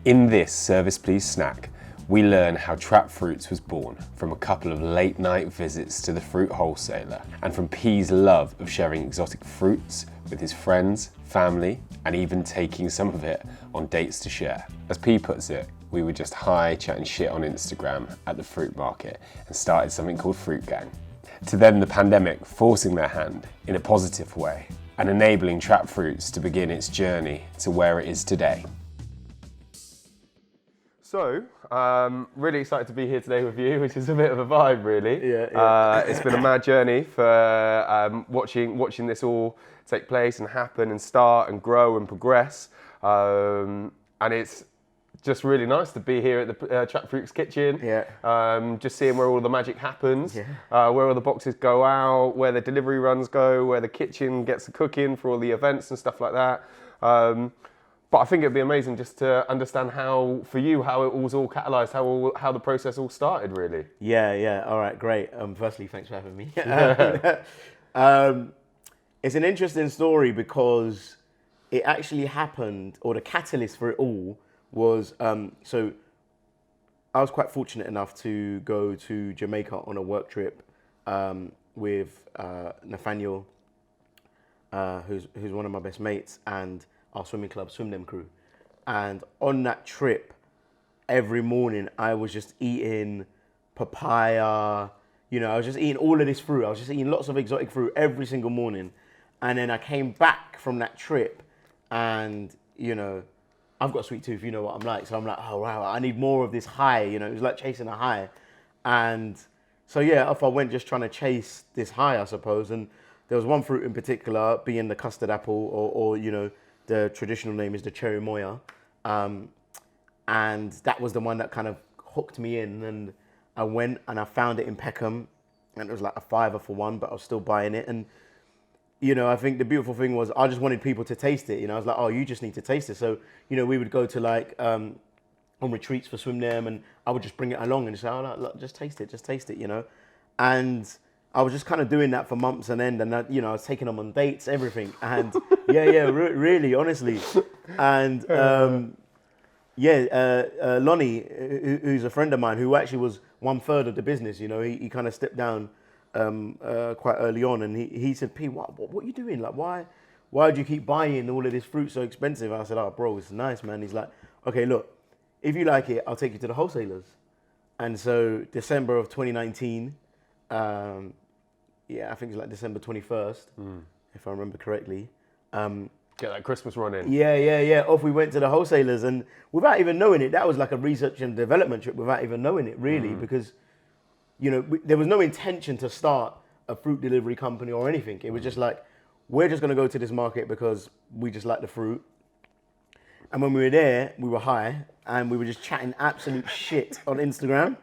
In this Service Please snack, we learn how Trap Fruits was born from a couple of late night visits to the fruit wholesaler and from Peigh's love of sharing exotic fruits with his friends, family, and even taking some of it on dates to share. As Peigh puts it, we were just high chatting shit on Instagram at the fruit market and started something called Fruit Gang. To then the pandemic forcing their hand in a positive way and enabling Trap Fruits to begin its journey to where it is today. So, really excited to be here today with you, which is a bit of a vibe, really. Yeah. It's been a mad journey for watching this all take place and happen and start and grow and progress. And it's just really nice to be here at the Trap Fruits kitchen. Yeah. Just seeing where all the magic happens, Yeah. where all the boxes go out, where the delivery runs go, where the kitchen gets the cooking for all the events and stuff like that. But I think it'd be amazing just to understand how it was all catalysed, how the process all started, really. Yeah. All right, great. Firstly, thanks for having me. It's an interesting story because it actually happened, or the catalyst for it all was, so I was quite fortunate enough to go to Jamaica on a work trip with Nathaniel, who's one of my best mates, and our swimming club, Swim Them crew. And on that trip, every morning I was just eating papaya, I was just eating all of this fruit. I was just eating lots of exotic fruit every single morning. And then I came back from that trip and, I've got a sweet tooth, you know what I'm like. So I'm like, oh wow, I need more of this high, it was like chasing a high. And so yeah, off I went just trying to chase this high, I suppose. And there was one fruit in particular, being the custard apple, or the traditional name is the cherry moya. And that was the one that kind of hooked me in. And I went and I found it in Peckham, and it was like $5 for one, but I was still buying it. And, I think the beautiful thing was I just wanted people to taste it. I was like, oh, you just need to taste it. So, we would go to like, on retreats for Swim Them, and I would just bring it along and say, oh, look, just taste it, And I was just kind of doing that for months on end, and I was taking them on dates, everything, and really, honestly, and Lonnie, who's a friend of mine, who actually was 1/3 of the business, he kind of stepped down quite early on, and he said, P, what are you doing? Like, why do you keep buying all of this fruit so expensive? I said, oh, bro, it's nice, man. He's like, okay, look, if you like it, I'll take you to the wholesalers. And so December of 2019. I think it's like December 21st, if I remember correctly. Get that Christmas run in. Yeah. Off we went to the wholesalers, and without even knowing it, that was like a research and development trip without even knowing it, really, because, there was no intention to start a fruit delivery company or anything. It was just like, we're just going to go to this market because we just like the fruit. And when we were there, we were high, and we were just chatting absolute shit on Instagram,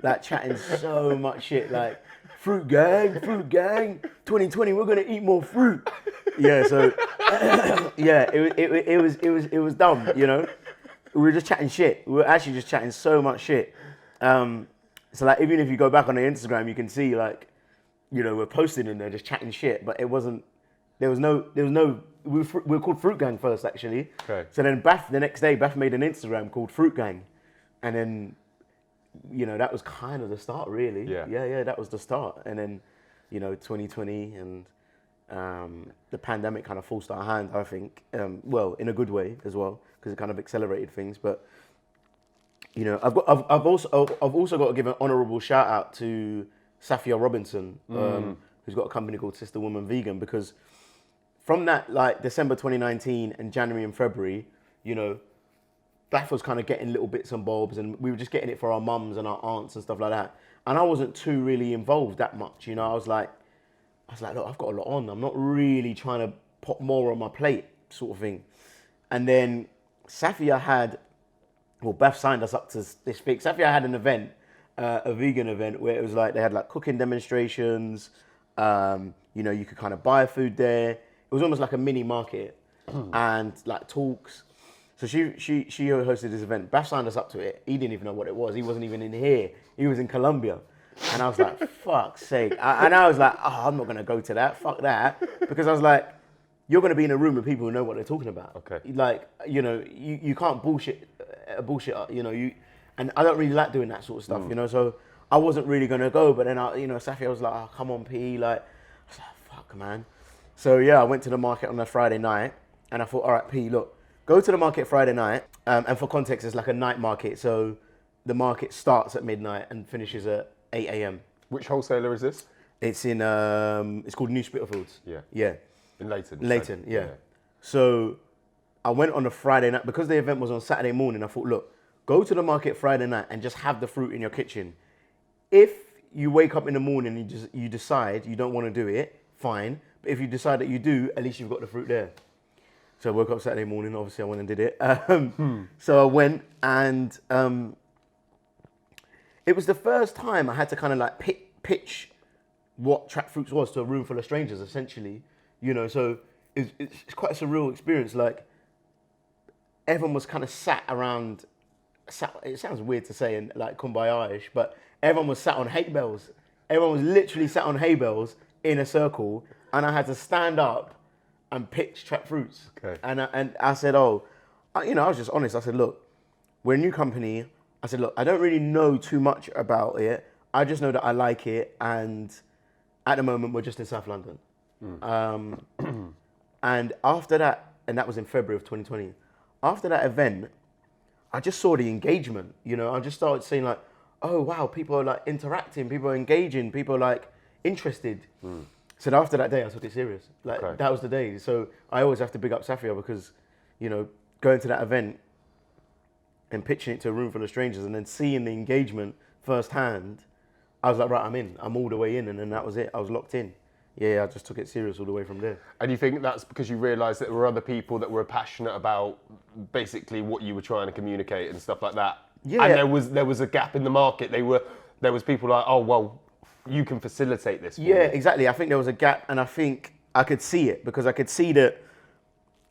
like chatting so much shit, like, fruit gang, 2020, we're gonna eat more fruit. Yeah, so it was dumb, We were just chatting shit. We were actually just chatting so much shit. So like, even if you go back on the Instagram, you can see like, we're posting in there just chatting shit, but it wasn't. There was no. We were called Fruit Gang first, actually. Okay. So then the next day, Bath made an Instagram called Fruit Gang, and then. That was kind of the start, really. Yeah, that was the start. And then, 2020 and the pandemic kind of forced our hand, I think. Well, in a good way as well, because it kind of accelerated things. But, I've also got to give an honourable shout out to Safia Robinson, who's got a company called Sister Woman Vegan, because from that, like, December 2019 and January and February, Bath was kind of getting little bits and bobs, and we were just getting it for our mums and our aunts and stuff like that. And I wasn't too really involved that much, I was like, look, I've got a lot on. I'm not really trying to put more on my plate, sort of thing. And then Bath signed us up to this thing. Safia had an event, a vegan event, where it was like, they had like cooking demonstrations. You could kind of buy food there. It was almost like a mini market and like talks. So she hosted this event. Bash signed us up to it. He didn't even know what it was. He wasn't even in here. He was in Colombia. And I was like, fuck's sake. And I was like, oh, I'm not going to go to that. Fuck that. Because I was like, you're going to be in a room with people who know what they're talking about. Okay. Like, you can't bullshit bullshit, you know, and I don't really like doing that sort of stuff, you know, so I wasn't really going to go, but then, Safi, I was like, oh, come on, P, like, I was like, fuck, man. So, yeah, I went to the market on a Friday night, and I thought, all right, P, look, go to the market Friday night, and for context, it's like a night market, so the market starts at midnight and finishes at 8 a.m. Which wholesaler is this? It's in, it's called New Spitalfields. Yeah. Yeah. In Leighton. Leighton, yeah. So I went on a Friday night, because the event was on Saturday morning, I thought, look, go to the market Friday night and just have the fruit in your kitchen. If you wake up in the morning and you decide you don't want to do it, fine. But if you decide that you do, at least you've got the fruit there. So I woke up Saturday morning, obviously I went and did it. So I went and it was the first time I had to kind of like pitch what Trap Fruits was to a room full of strangers, essentially. You know, so it's quite a surreal experience. Like, everyone was kind of sat around, it sounds weird to say in like Kumbaya-ish, but everyone was sat on hay bales. Everyone was literally sat on hay bales in a circle, and I had to stand up and pitch Trap Fruits. Okay. And I said, I was just honest. I said, look, we're a new company. I said, look, I don't really know too much about it. I just know that I like it, and at the moment we're just in South London. And after that, and that was in February of 2020, after that event, I just saw the engagement, you know, I just started seeing like, oh wow, people are like interacting, people are engaging, people are like interested. So after that day, I took it serious. Like, that was the day. So I always have to big up Safia, because, you know, going to that event and pitching it to a room full of strangers and then seeing the engagement firsthand, I was like, right, I'm in. I'm all the way in. And then that was it. I was locked in. Yeah, I just took it serious all the way from there. And you think that's because you realised that there were other people that were passionate about basically what you were trying to communicate and stuff like that? Yeah. And there was a gap in the market. There was people like, oh, well, you can facilitate this for me. Exactly. I think there was a gap, and I think I could see it, because I could see that,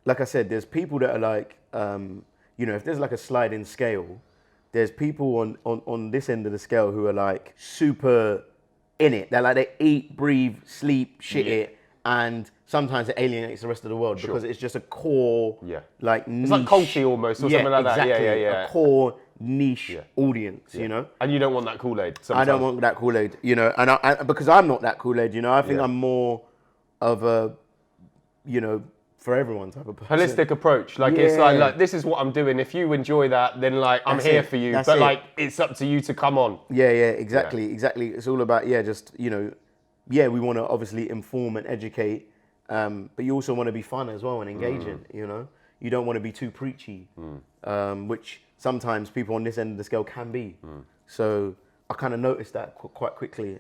like I said, there's people that are like, you know, if there's like a sliding scale, there's people on this end of the scale who are like super in it. They're like, they eat, breathe, sleep, shit it, and sometimes it alienates the rest of the world because it's just a core, like, niche. It's like culty almost, or something like exactly. that. Yeah. A core niche audience, you know? And you don't want that Kool-Aid sometimes. I don't want that Kool-Aid, you know, and I because I'm not that Kool-Aid, you know, I think I'm more of a, you know, for everyone type of person. Holistic approach. Like, it's like, this is what I'm doing. If you enjoy that, then like, I'm here for you. But like, it's up to you to come on. Yeah, exactly. It's all about, just, you know, we want to obviously inform and educate, but you also want to be fun as well and engaging, you know? You don't want to be too preachy, which sometimes people on this end of the scale can be. So I kind of noticed that quite quickly.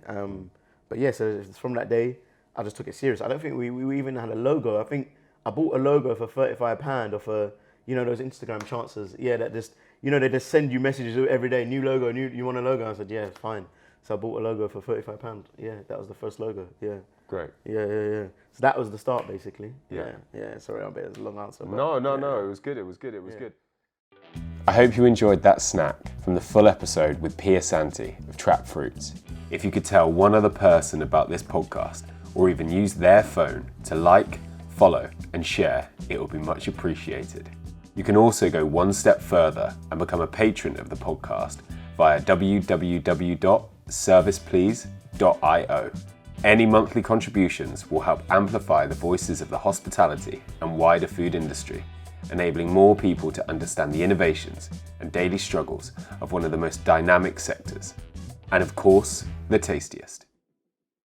But yeah, so from that day, I just took it serious. I don't think we even had a logo. I think I bought a logo for £35 off you know, those Instagram chancers. Yeah, that just, you know, they just send you messages every day. New logo, you want a logo? I said, yeah, fine. So I bought a logo for £35. Yeah, that was the first logo. Yeah. Great. Yeah. So that was the start, basically. Yeah. Sorry, I bet it's a long answer. But no. It was good. It was good. I hope you enjoyed that snack from the full episode with Peigh Asante of Trap Fruits. If you could tell one other person about this podcast, or even use their phone to like, follow and share, it will be much appreciated. You can also go one step further and become a patron of the podcast via www.serviceplease.io. Any monthly contributions will help amplify the voices of the hospitality and wider food industry, enabling more people to understand the innovations and daily struggles of one of the most dynamic sectors, and of course, the tastiest.